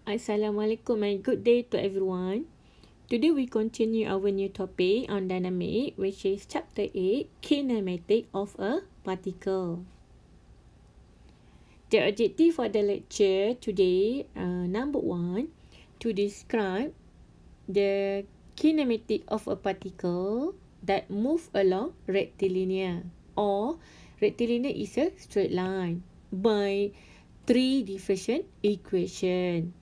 Assalamualaikum and good day to everyone. Today we continue our new topic on dynamic, which is chapter 8, Kinematic of a particle. The objective for the lecture today, number 1, to describe the kinematic of a particle that move along rectilinear, or rectilinear is a straight line, by three differential equation.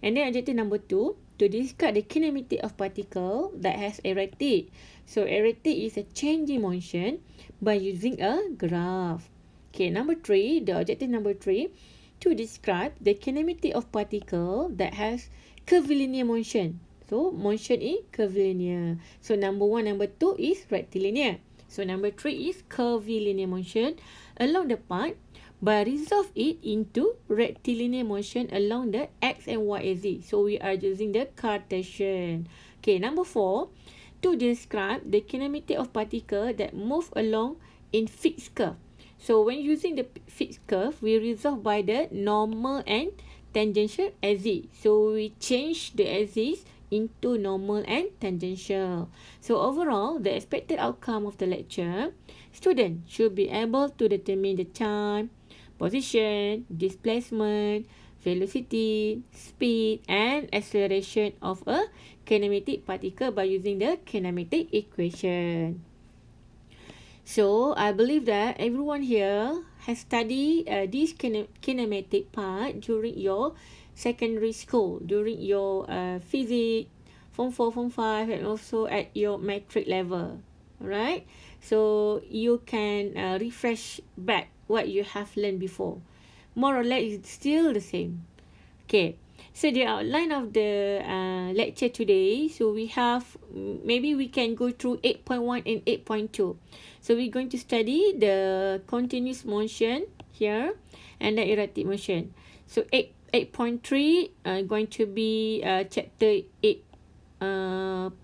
And then objective number 2, to describe the kinematic of particle that has erratic. So erratic is a change in motion by using a graph. Okay, number 3, the objective number 3, to describe the kinematic of particle that has curvilinear motion. So motion is curvilinear. So number 1, number 2 is rectilinear. So number 3 is curvilinear motion along the path, but resolve it into rectilinear motion along the x and y axis. So we are using the Cartesian. Okay, number 4, to describe the kinematic of particle that move along in fixed curve. So when using the fixed curve, we resolve by the normal and tangential axis. So we change the axis into normal and tangential. So overall, the expected outcome of the lecture, student should be able to determine the time, position, displacement, velocity, speed and acceleration of a kinematic particle by using the kinematic equation. So I believe that everyone here has studied this kinematic part during your secondary school, during your physics, form 4, form 5 and also at your matric level. Alright, so you can refresh back what you have learned before. More or less it's still the same. Okay, so the outline of the lecture today, so we have, maybe we can go through 8.1 and 8.2. So we're going to study the continuous motion here and the erratic motion. So 8.3 going to be chapter 8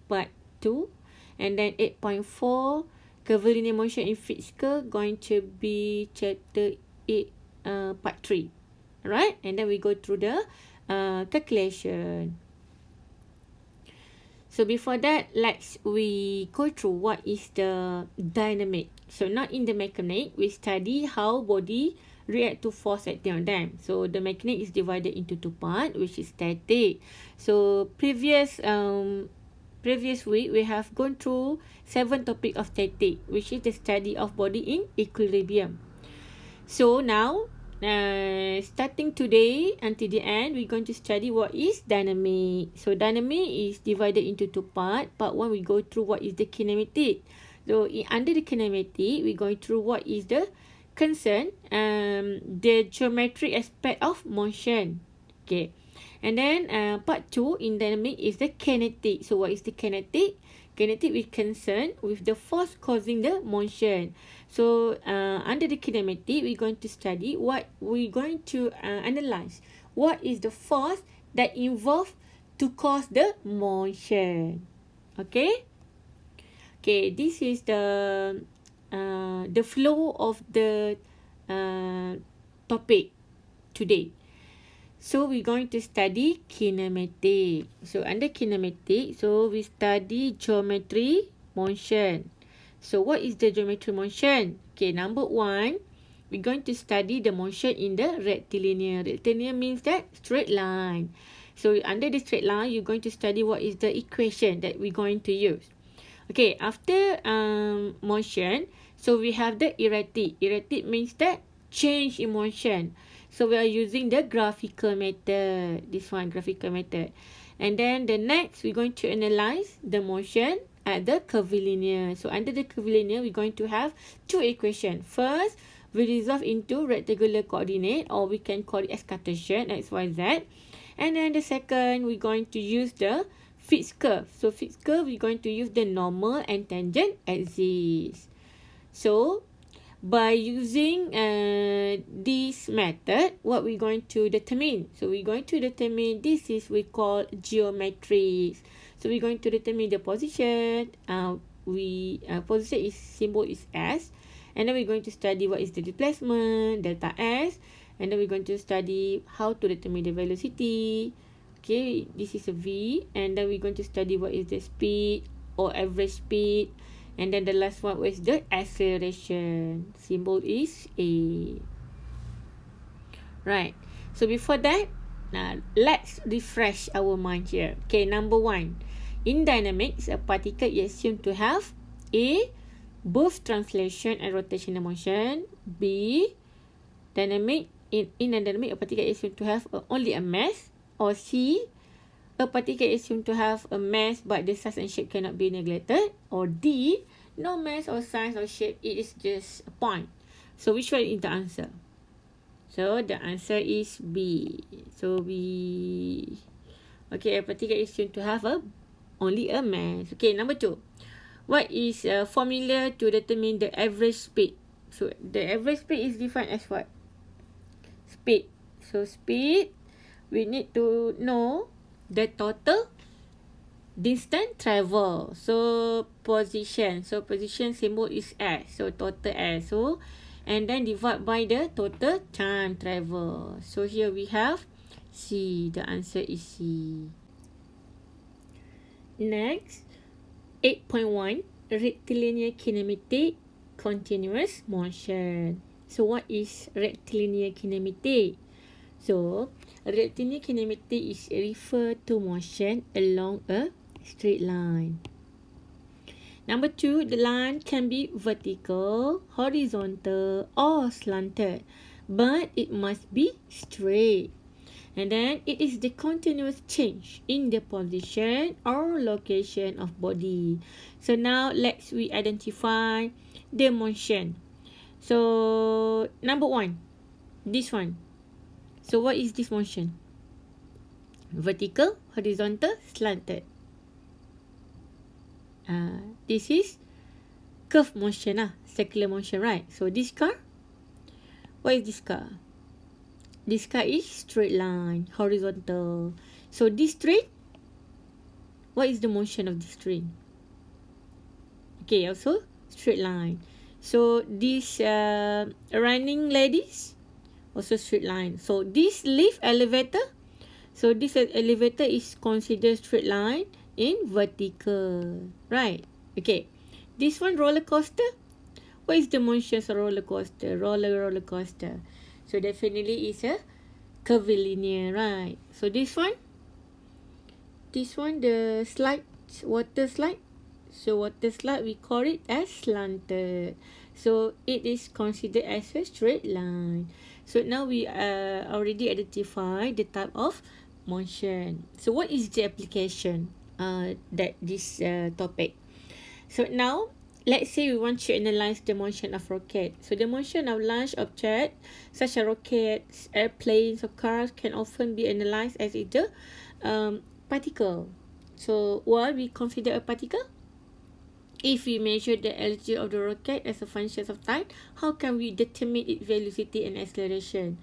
part 2, and then 8.4 curvilinear motion in fixed curve going to be chapter 8 part 3. Alright, and then we go through the calculation. So before that, let's we go through what is the dynamic. So not in the mechanic, we study how body react to force acting on them. So the mechanic is divided into two parts, which is static. So previous week we have gone through 7 topic of static, which is the study of body in equilibrium. So now, starting today until the end, we're going to study what is dynamic. So dynamic is divided into two parts. Part 1, we go through what is the kinematic. So under the kinematic, we're going through what is the concern, the geometric aspect of motion. Okay, and then part 2 in dynamic is the kinetic. So what is the kinetic? Kinetic is concerned with the force causing the motion. So under the kinematic, we're going to study what we're going to analyze. What is the force that involved to cause the motion? Okay. Okay, this is the flow of the topic today. So we're going to study kinematic. So under kinematic, so we study geometry motion. So what is the geometry motion? Okay, number 1, we're going to study the motion in the rectilinear. Rectilinear means that straight line. So under the straight line, you're going to study what is the equation that we're going to use. Okay, after motion, so we have the erratic. Erratic means that change in motion. So we are using the graphical method. This one, graphical method. And then the next, we're going to analyze the motion at the curvilinear. So under the curvilinear, we're going to have two equations. First, we resolve into rectangular coordinate, or we can call it as Cartesian, X, Y, Z. And then the second, we're going to use the fixed curve. So fixed curve, we're going to use the normal and tangent axis. So by using this method, what we're going to determine? So we're going to determine, this is we call geometries. So we're going to determine the position. Position is symbol is S, and then we're going to study what is the displacement, delta S, and then we're going to study how to determine the velocity, Okay, this is a V, and then we're going to study what is the speed or average speed, and then the last one is the acceleration. Symbol is A. Right. So before that, let's refresh our mind here. Okay, number 1. In dynamics, a particle is assumed to have A, both translation and rotational motion. B, dynamic. In a dynamic, a particle is assumed to have only a mass. Or C, a particle is assumed to have a mass but the size and shape cannot be neglected. Or D, no mass or size or shape, it is just a point. So which one is the answer? So the answer is B. So B. Okay, a particle is assumed to have only a mass. Okay, number 2. What is a formula to determine the average speed? So the average speed is defined as what? Speed. So speed, we need to know the total distance travel. So position. So position symbol is S. So total S. So and then divide by the total time travel. So here we have C. The answer is C. Next, 8.1, rectilinear kinematic, continuous motion. So what is rectilinear kinematic? So rectilinear kinematic is refer to motion along a straight line. Number 2, the line can be vertical, horizontal, or slanted, but it must be straight. And then it is the continuous change in the position or location of body. So now let's we identify the motion. So number 1, this one. So what is this motion? Vertical, horizontal, slanted. This is curve motion circular motion, right? So this car, what is this car? This car is straight line, horizontal. So this train, what is the motion of this train? Okay, also straight line. So this running ladies, also straight line. So this lift elevator, so this elevator is considered straight line in vertical, right? Okay, this one roller coaster, what is the motion of roller coaster? Roller coaster. So definitely is a curvilinear, right? So this one the slide, water slide. So water slide, we call it as slanted. So it is considered as a straight line. So now we already identify the type of motion. So what is the application that this topic? So now let's say we want to analyze the motion of rocket. So the motion of large object such as rockets, airplanes, or cars can often be analyzed as either particle. So what we consider a particle? If we measure the altitude of the rocket as a function of time, how can we determine its velocity and acceleration?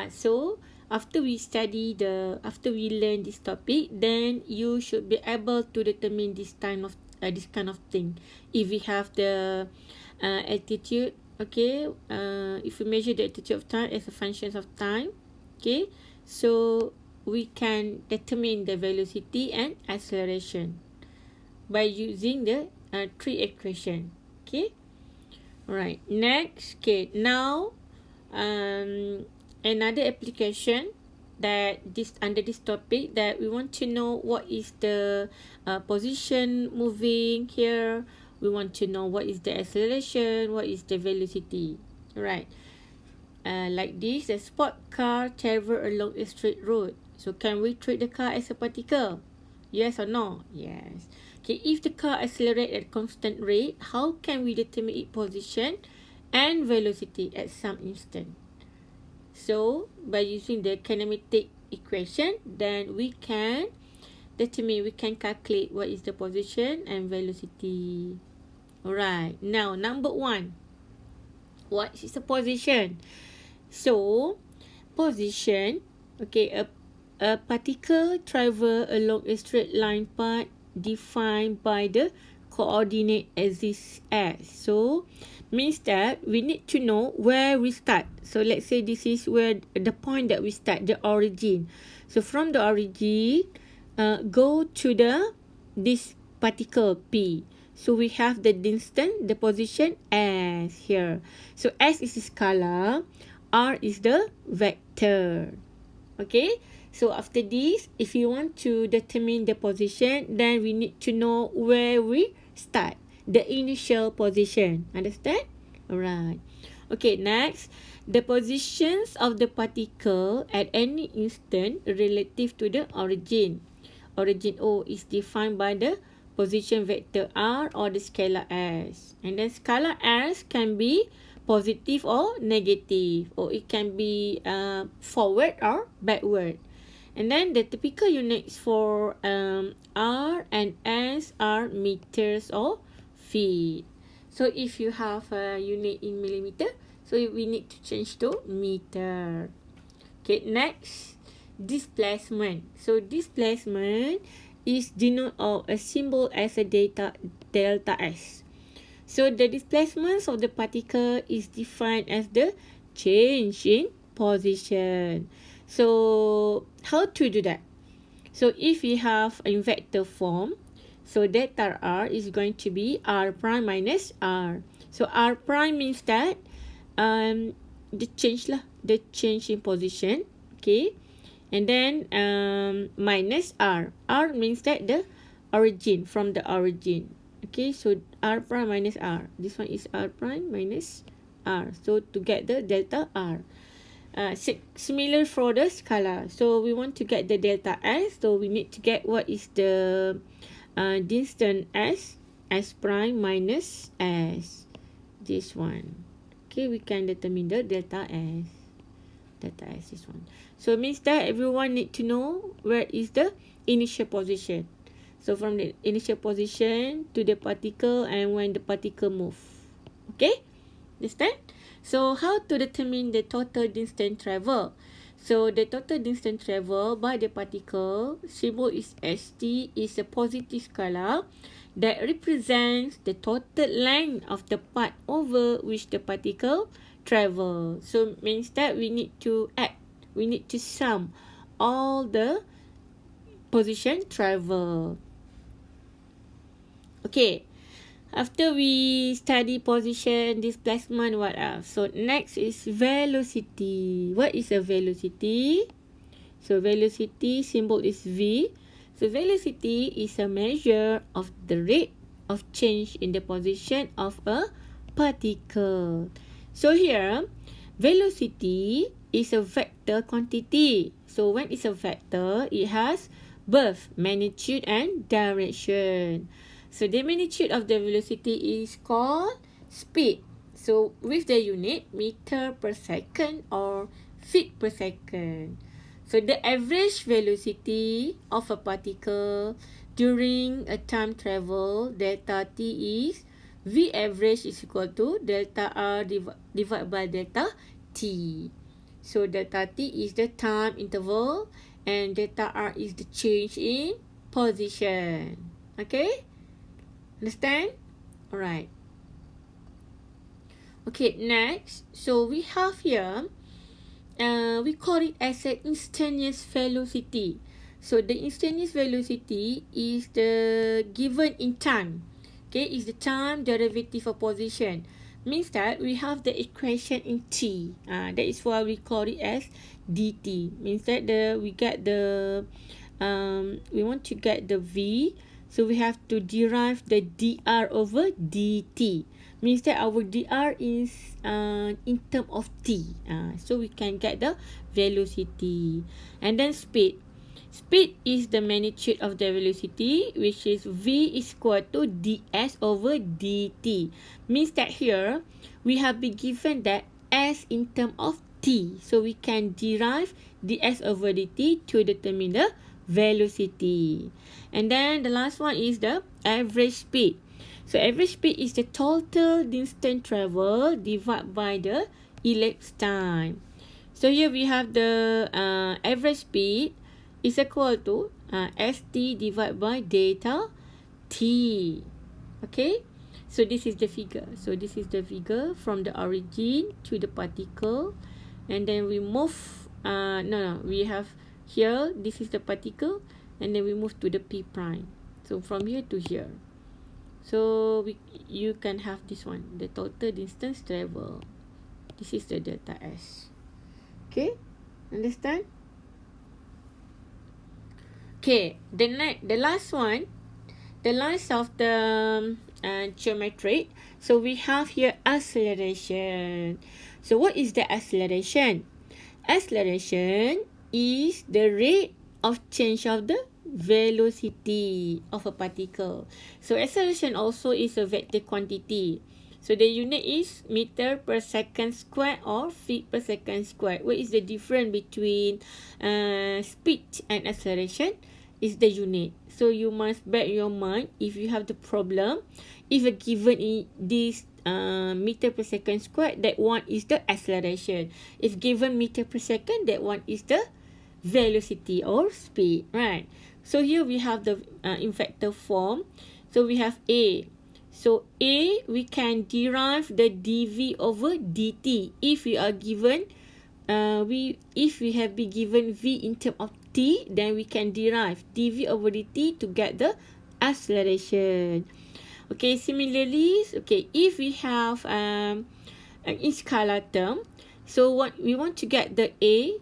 So after we learn this topic, then you should be able to determine this kind of thing. If we have the altitude, okay, if we measure the altitude of time as a function of time, okay, so we can determine the velocity and acceleration by using the 3 equation. Okay, alright. Next, okay, now another application that under this topic, that we want to know what is the position moving here. We want to know what is the acceleration, what is the velocity, right? Like this, a sport car travel along a straight road. So can we treat the car as a particle? Yes or no? Yes. Okay, if the car accelerates at constant rate, how can we determine its position and velocity at some instant? So by using the kinematic equation, then we can calculate what is the position and velocity. Alright, now number 1, what is the position? So position, okay, a particle travel along a straight line path defined by the coordinate axis S. So means that we need to know where we start. So let's say this is where the point that we start, the origin. So from the origin, go to this particle P. So we have the distance, the position S here. So S is the scalar, R is the vector. Okay, so after this, if you want to determine the position, then we need to know where we start, the initial position. Understand? Alright. Okay, next, the positions of the particle at any instant relative to the origin. Origin O is defined by the position vector R or the scalar S. And then scalar S can be positive or negative, or it can be forward or backward. And then the typical units for R and S are meters or feet. So if you have a unit in millimeter, so we need to change to meter. Okay, next, displacement. So displacement is denoted of a symbol as a delta S. So the displacement of the particle is defined as the change in position. So how to do that? So if we have in vector form, so delta R is going to be R prime minus R. So R prime means that the change in position, okay, and then minus R. R means that the origin, from the origin. Okay, so R prime minus R. This one is R prime minus R. So to get the delta R. Similar for the scalar. So we want to get the delta S. So we need to get what is the distance S prime minus S. This one. Okay, we can determine the delta S. Delta S, this one. So it means that everyone need to know where is the initial position. So from the initial position to the particle and when the particle move. Okay? Understand? So how to determine the total distance travel? So the total distance travel by the particle, symbol is ST, is a positive scalar that represents the total length of the path over which the particle travel. So means that we need to add, we need to sum all the position travel. Okay, after we study position, displacement, what else? So next is velocity. What is a velocity? So velocity symbol is V. So velocity is a measure of the rate of change in the position of a particle. So here, velocity is a vector quantity. So when it's a vector, it has both magnitude and direction. So the magnitude of the velocity is called speed. So with the unit meter per second or feet per second. So the average velocity of a particle during a time travel, delta t, is V average is equal to delta R divided by delta t. So delta t is the time interval and delta R is the change in position. Okay? Understand? Alright. Okay, next. So we have here, we call it as an instantaneous velocity. So the instantaneous velocity is the given in time. Okay, is the time derivative of position. Means that we have the equation in t. That is why we call it as dt. Means that we get the we want to get the v. So we have to derive the dr over dt. Means that our dr is in term of t. So we can get the velocity. And then speed. Speed is the magnitude of the velocity, which is v is equal to ds over dt. Means that here, we have been given that s in term of t. So we can derive ds over dt to determine the velocity. And then the last one is the average speed. So average speed is the total distance travel divided by the elapsed time. So here we have the average speed is equal to st divided by delta t. Okay, so this is the figure. So this is the figure from the origin to the particle, and then we move. We have Here, this is the particle, and then we move to the P prime. So from here to here. So you can have this one, the total distance travel. This is the delta S. Okay, understand? Okay, the last one, the last of the geometry. So we have here acceleration. So what is the acceleration? Acceleration is the rate of change of the velocity of a particle. So acceleration also is a vector quantity. So the unit is meter per second square or feet per second square. What is the difference between speed and acceleration? Is the unit. So you must bear in your mind, if you have the problem, if a given in this meter per second square, that one is the acceleration. If given meter per second, that one is the velocity or speed, right? So here we have the in vector form. So we have A. So A, we can derive the dv over dt if we are given if we have been given v in terms of t, then we can derive dv over dt to get the acceleration. Okay, similarly, okay, if we have an scalar term, so what we want to get the A,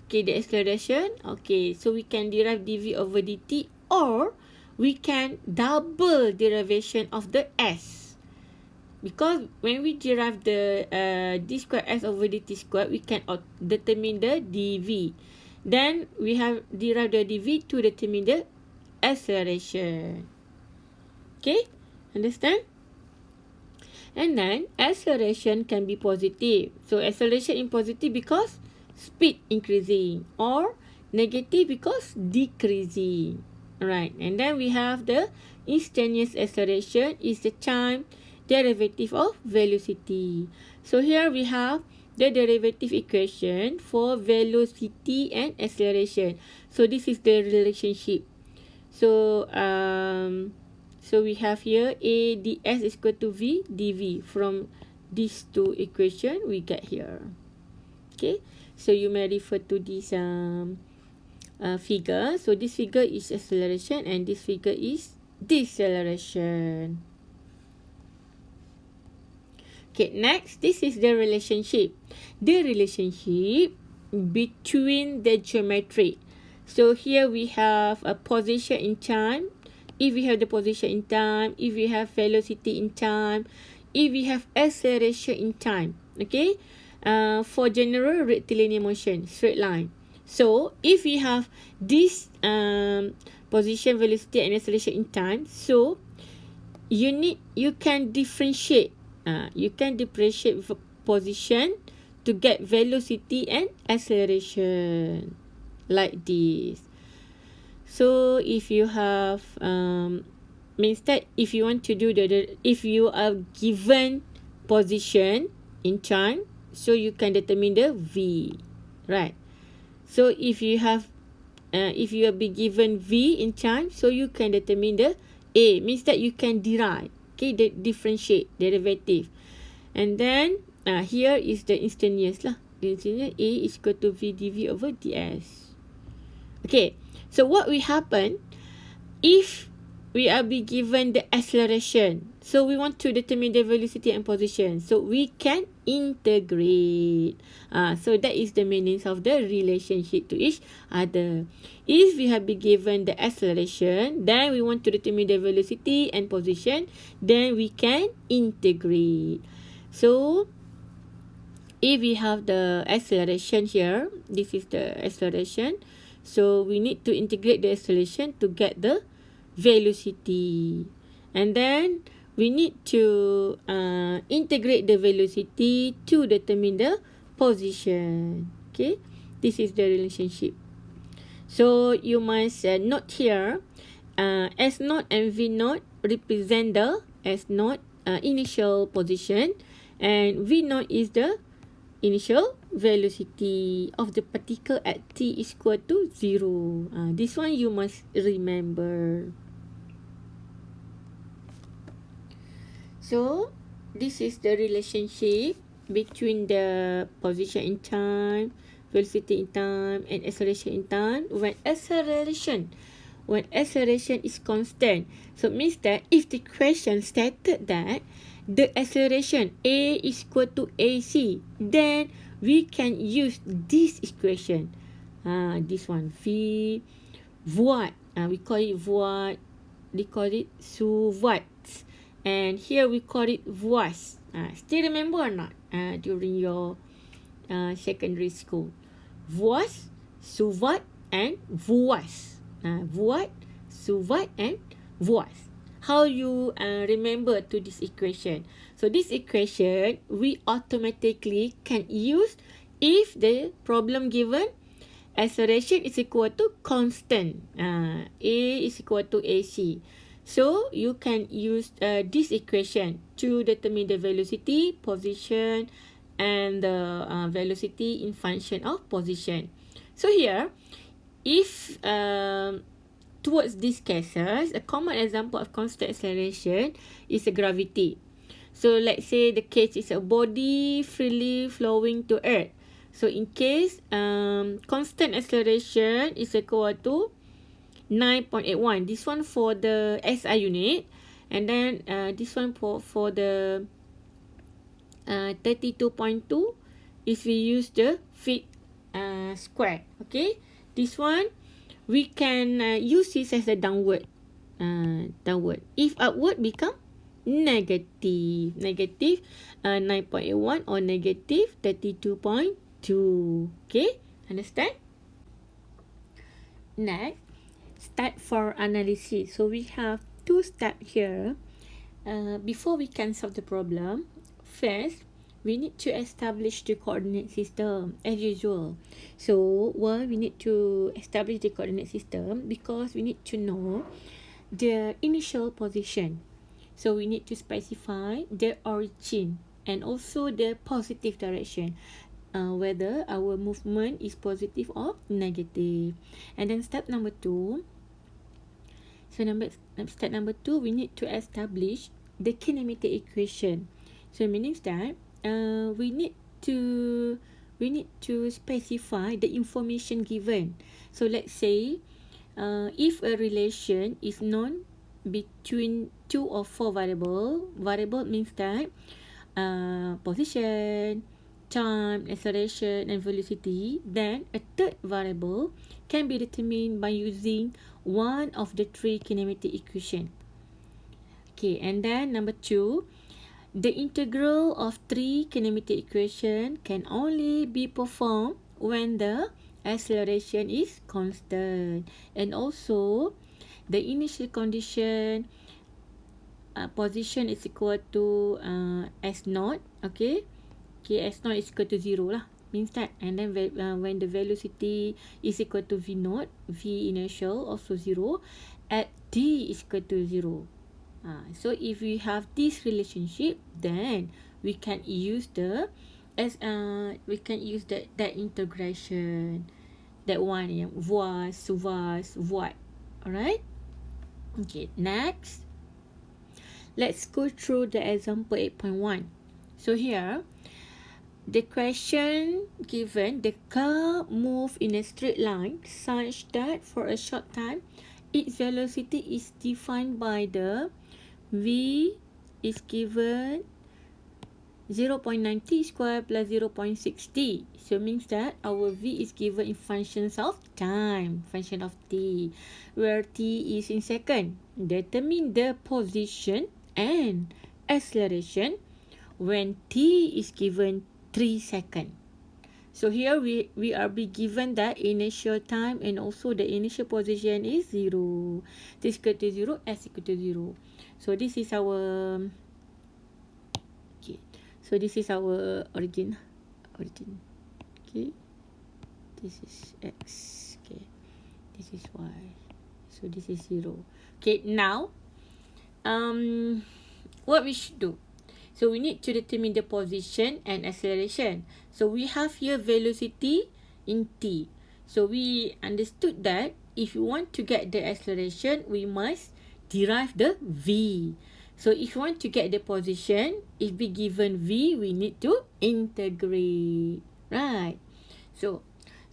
okay, the acceleration, okay, so we can derive dv over dt, or we can double derivation of the S. Because when we derive the d square s over dt square, we can determine the dv. Then we have derived the dv to determine the acceleration. Okay, understand? And then acceleration can be positive. So acceleration is positive because speed increasing, or negative because decreasing. Alright, and then we have the instantaneous acceleration is the time derivative of velocity. So here we have the derivative equation for velocity and acceleration. So this is the relationship. So so we have here A ds is equal to v dv. From these two equation we get here. Okay, so you may refer to this figure. So this figure is acceleration and this figure is deceleration. Okay, next, this is the relationship. The relationship between the geometry. So here we have a position in time. If we have the position in time, if we have velocity in time, if we have acceleration in time, okay, for general rectilinear motion, straight line. So if we have this position, velocity and acceleration in time, so you can differentiate. You can differentiate with a position to get velocity and acceleration like this. So if you have means that if you want to do if you are given position in time, so you can determine the v, right? So if you have if you have been given v in time, so you can determine the a, means that you can derive, okay, the differentiate derivative. And then here is the instantaneous lah. The instantaneous a is equal to v dv over ds. Okay, so what will happen if we are be given the acceleration? So we want to determine the velocity and position. So we can integrate. So that is the meaning of the relationship to each other. If we have been given the acceleration, then we want to determine the velocity and position, then we can integrate. So if we have the acceleration here, this is the acceleration. So we need to integrate the acceleration to get the velocity. And then we need to integrate the velocity to determine the position. Okay, this is the relationship. So you must note here, S naught and V naught represent the S naught initial position, and V naught is the initial velocity of the particle at t is equal to 0. This one you must remember. So this is the relationship between the position in time, velocity in time and acceleration in time when acceleration is constant. So it means that if the question stated that the acceleration a is equal to ac, then we can use this equation. This one, v void. We call it void. They call it suvats. And here we call it voice. Still remember or not? During your secondary school. Voice, suvat, and voice. Void, suvat, and voice. How you remember to this equation? So this equation we automatically can use if the problem given acceleration is equal to constant. A is equal to AC. So you can use this equation to determine the velocity, position, and the velocity in function of position. So here, if towards these cases, a common example of constant acceleration is a gravity. So let's say the case is a body freely flowing to Earth. So in case constant acceleration is equal to 9.81. This one for the SI unit. And then this one for the 32.2 if we use the feet square. Okay. This one we can use this as a downward. If upward become negative 9.81 or negative 32.2. Okay, understand? Next, start for analysis. So we have two steps here. Before we can solve the problem, first we need to establish the coordinate system as usual. So why we need to establish the coordinate system? Because we need to know the initial position. So we need to specify the origin and also the positive direction, whether our movement is positive or negative. And then step number 2. So step number 2, we need to establish the kinematic equation. So it means that we need to specify the information given. So let's say if a relation is known between 2 or 4 variable means that position, time, acceleration, and velocity, then a third variable can be determined by using one of the 3 kinematic equation. Okay, and then number 2, the integral of 3 kinematic equation can only be performed when the acceleration is constant, and also the initial condition position is equal to s naught. Okay, s naught is equal to 0 lah, means that. And then when the velocity is equal to v naught, v initial also 0, at t is equal to 0. So if we have this relationship, then we can use that integration, that one, voice, void. Alright. Okay, next, let's go through the example 8.1. So here, the question given, the car move in a straight line such that for a short time, its velocity is defined by the v is given 0.90 square plus 0.60. So means that our v is given in functions of time, function of t, where t is in second. Determine the position and acceleration when t is given 3 seconds. So here we are be given that initial time and also the initial position is 0. T is equal to 0, s equal to 0. So this is our origin. Okay, this is x. Okay, this is y. So this is 0. Okay, now what we should do? So we need to determine the position and acceleration. So we have here velocity in t. So we understood that if you want to get the acceleration, we must derive the v. So if you want to get the position, if we given v, we need to integrate. Right. So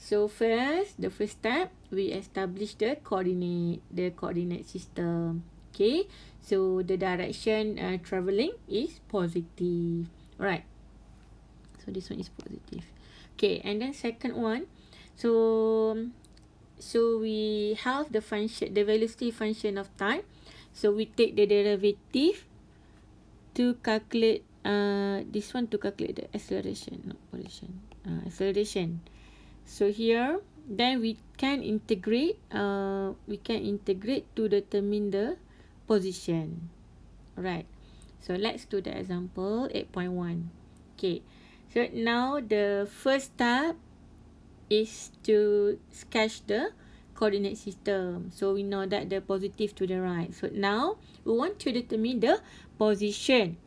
So the first step, we establish the coordinate system. Okay, so the direction traveling is positive. Alright, so this one is positive. Okay, and then second one, so we have the velocity function of time. So we take the derivative to calculate this one, to calculate the acceleration, not position, acceleration. So here, then we can integrate to determine the position. Right. So let's do the example 8.1. Okay. So now the first step is to sketch the coordinate system. So we know that the positive to the right. So now we want to determine the position.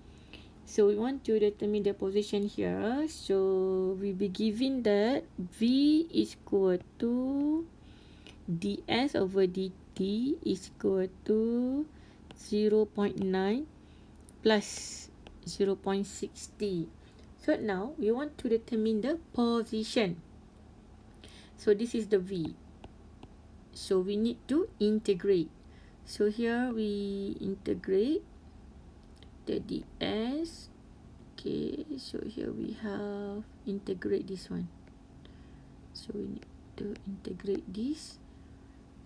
So we want to determine the position here. So we be given that V is equal to ds over dt is equal to 0.9 plus 0.60. So now we want to determine the position. So this is the V. So we need to integrate. So here we integrate the ds. Okay, so here we have integrate this one. So we need to integrate this.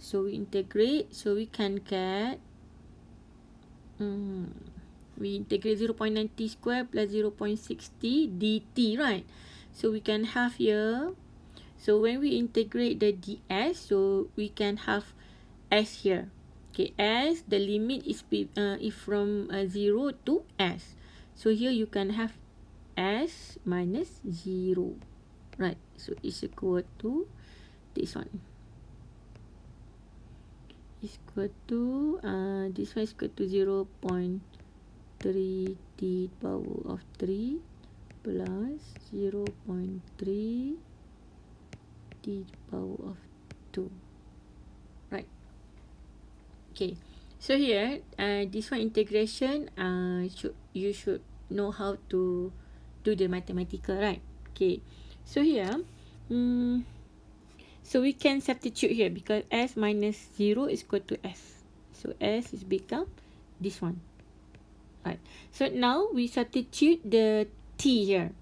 So we integrate, so we can get we integrate 0.90 square plus 0.60 dt, right? So we can have here, so when we integrate the ds, so we can have s here. Okay, s, the limit is from 0 to s. So here you can have s minus 0. Right, so it's equal to this one. Is equal to, this one is equal to 0.3 t power of 3 plus 0.3 t power of 2. Right. Okay, so here this one integration, you should know how to do the mathematical, right? Okay, so here so we can substitute here because s minus 0 is equal to s, so s is become this one, right? So now we substitute the t here.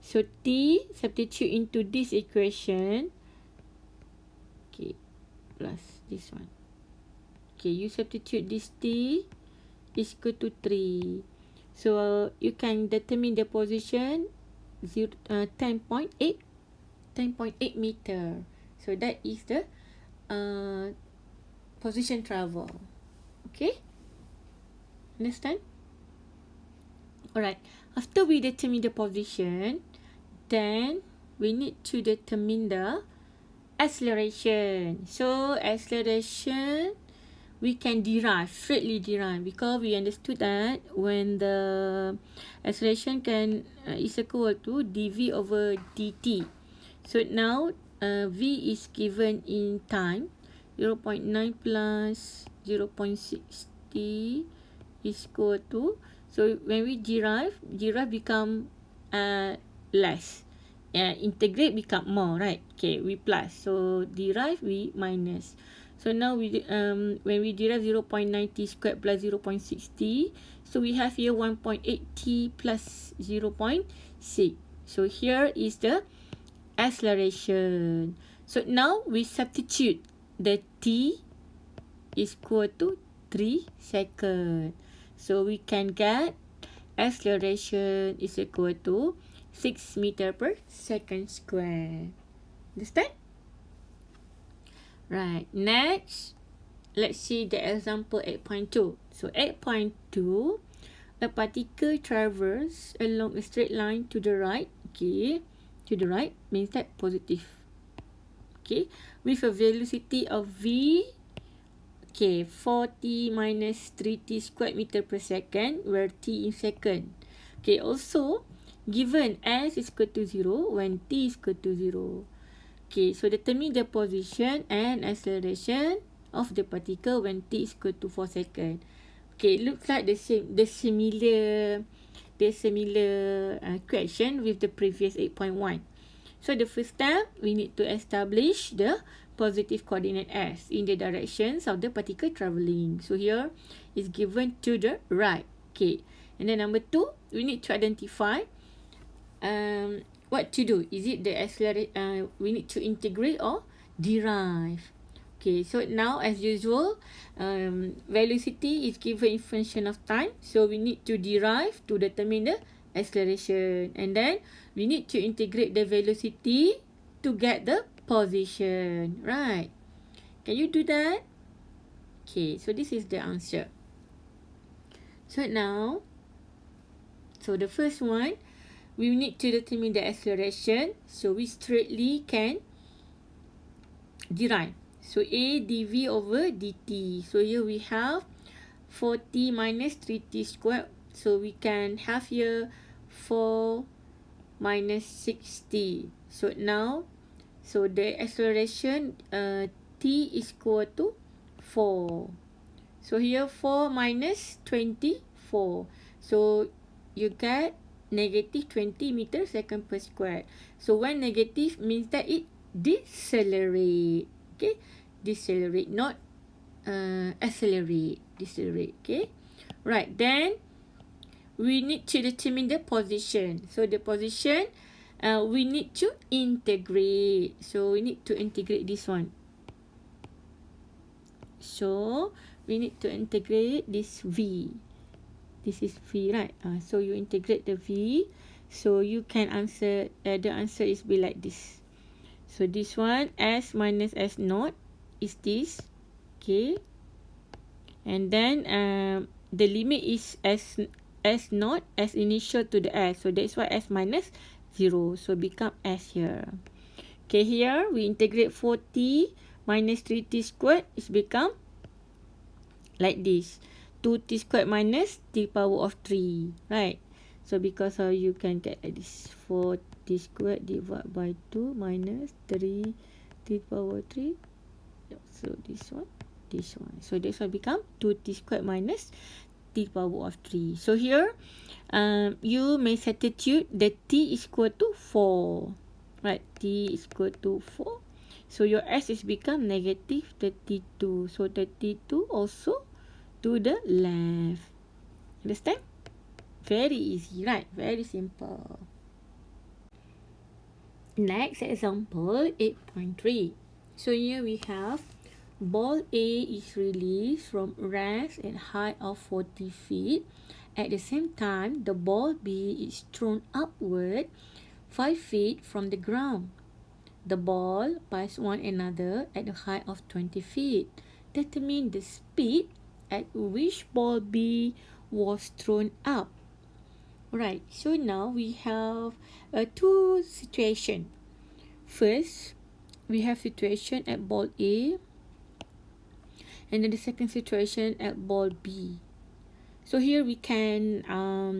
So t substitute into this equation, okay, plus this one. Okay, you substitute this t is equal to 3. So you can determine the position 10.8 meter. So that is the position travel. Okay, understand? Alright, after we determine the position, then we need to determine the acceleration. So acceleration we can straightly derive, because we understood that when the acceleration is equal to dv over dt. So now v is given in time, 0.9 plus 0.60 is equal to, so when we derive become less, integrate become more, right? Okay, we plus, so derive we minus. So now we when we derive 0.90 squared plus 0.60, so we have here 1.8t plus 0.6. So here is the acceleration. So now we substitute the t is equal to 3 seconds. So we can get acceleration is equal to 6 meter per second square. Understand? Right, next, let's see the example 8.2. So 8.2, a particle travels along a straight line to the right. Okay, to the right means that positive. Okay, with a velocity of v, okay, 4t minus 3t squared meter per second, where t in second. Okay, also given s is equal to 0 when t is equal to 0. Okay, so determine the position and acceleration of the particle when t is equal to 4 seconds. Okay, looks like the similar question with the previous 8.1. So the first step, we need to establish the positive coordinate s in the directions of the particle travelling. So here is given to the right. Okay. And then number 2, we need to identify what to do. Is it the we need to integrate or derive? Okay, so now as usual, velocity is given in function of time. So we need to derive to determine the acceleration. And then we need to integrate the velocity to get the position. Right? Can you do that? Okay, so this is the answer. So now, so the first one, we need to determine the acceleration. So we straightly can derive. So A dv over dt. So here we have 4t minus 3t squared. So we can have here 4 minus 6t. So now, so the acceleration t is equal to 4. So here 4 minus 24. So you get negative 20 meters second per square. So when negative means that it decelerate. Okay, decelerate, not accelerate. Decelerate. Okay, right. Then we need to determine the position. So the position, we need to integrate. So we need to integrate this one. So we need to integrate this v. This is v, right? So you integrate the v. So you can answer, the answer is be like this. So this one, s minus s naught is this. Okay. And then the limit is s naught as initial to the s. So that's why s minus 0. So become s here. Okay, here we integrate 4t minus 3t squared. It's become like this. 2t squared minus t power of 3. Right? So because you can get like this. 4t squared divided by 2 minus 3 t power 3. So this one. So this one become 2t squared minus t power of 3. So here, you may substitute the t is equal to 4. Right? T is equal to 4. So your s is become negative 32. So 32 also to the left. Understand? Very easy, right? Very simple. Next example, 8.3. So here we have ball A is released from rest at height of 40 feet. At the same time, the ball B is thrown upward 5 feet from the ground. The ball pass one another at a height of 20 feet. Determine the speed at which ball B was thrown up. Right, so now we have two situations. First, we have situation at ball A, and then the second situation at ball B. So here we can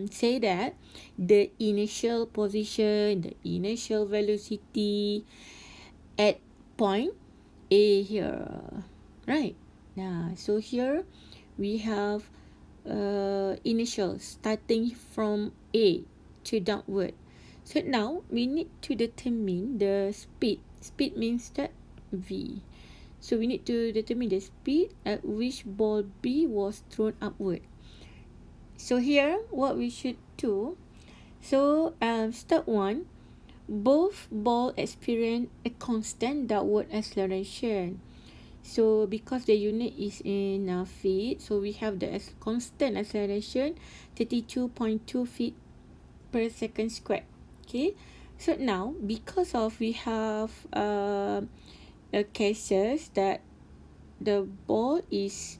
say that the initial position, the initial velocity at point A here, right? Now, so here we have initial starting from A to downward. So now we need to determine the speed. Speed means that v. So we need to determine the speed at which ball B was thrown upward. So here what we should do. So step 1, both ball experience a constant downward acceleration. So because the unit is in feet, so we have the constant acceleration 32.2 feet per second squared. Okay, so now because of we have cases that the ball is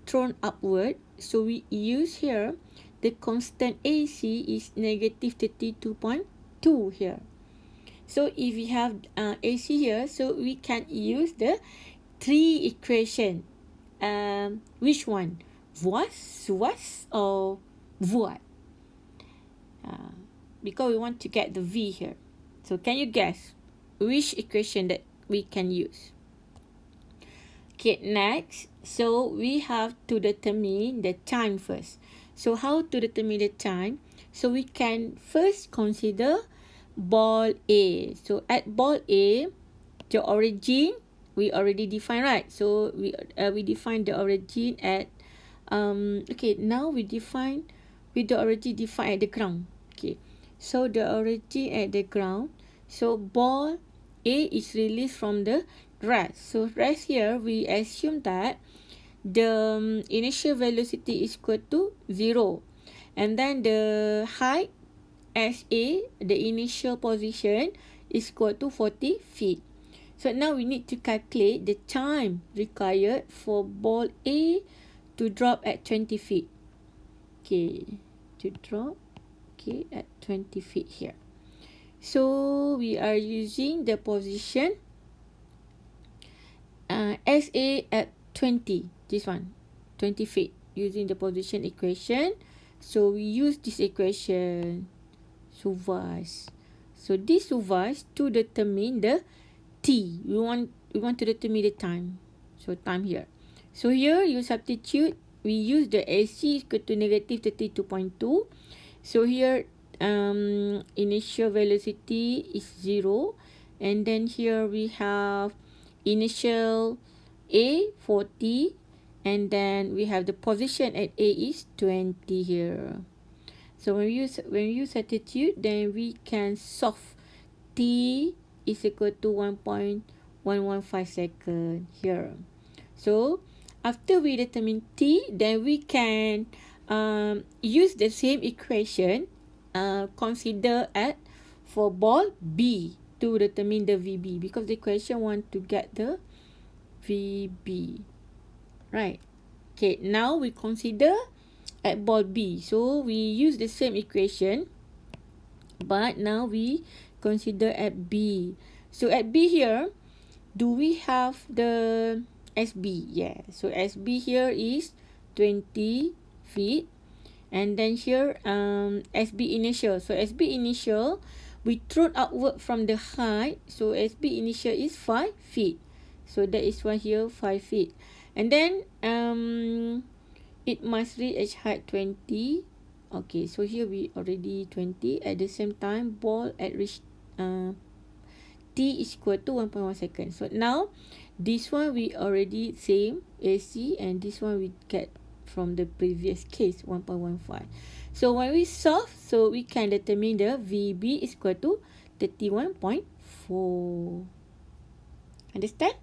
thrown upward, so we use here the constant AC is negative 32.2 here. So if we have AC here, so we can use the 3 equation. Which one? Was or what? Because we want to get the V here. So can you guess which equation that we can use? Okay, next. So we have to determine the time first. So how to determine the time? So we can first consider ball A. So at ball A, the origin we already defined, right? So we define the origin at okay, now we define with the origin defined at the ground. Okay, so the origin at the ground, so ball A is released from the rest. So rest here we assume that the initial velocity is equal to 0, and then the height SA, the initial position, is equal to 40 feet. So now we need to calculate the time required for ball A to drop at 20 feet. Okay, to drop at 20 feet here. So we are using the position SA at 20, this one, 20 feet, using the position equation. So we use this equation, supervise. So this supervise to determine the T. We want to determine the time. So time here. So here you substitute. We use the AC equal to negative 32.2. So here initial velocity is 0, and then here we have initial A 40, and then we have the position at A is 20 here. So when you substitute, then we can solve T is equal to 1.115 second here. So after we determine T, then we can use the same equation, consider at for ball B to determine the VB, because the equation want to get the VB, right? Okay, now we consider at ball B. So we use the same equation, but now we consider at B. So at B here, do we have the SB? Yeah. So SB here is 20 feet. And then here SB initial. So SB initial, we throw outward from the height. So SB initial is 5 feet. So that is why here 5 feet. And then it must reach height 20. Okay, so here we already 20. At the same time, ball at reach T is equal to 1.1 second. So now this one we already same AC, and this one we get from the previous case 1.15. So when we solve, so we can determine the VB is equal to 31.4. Understand?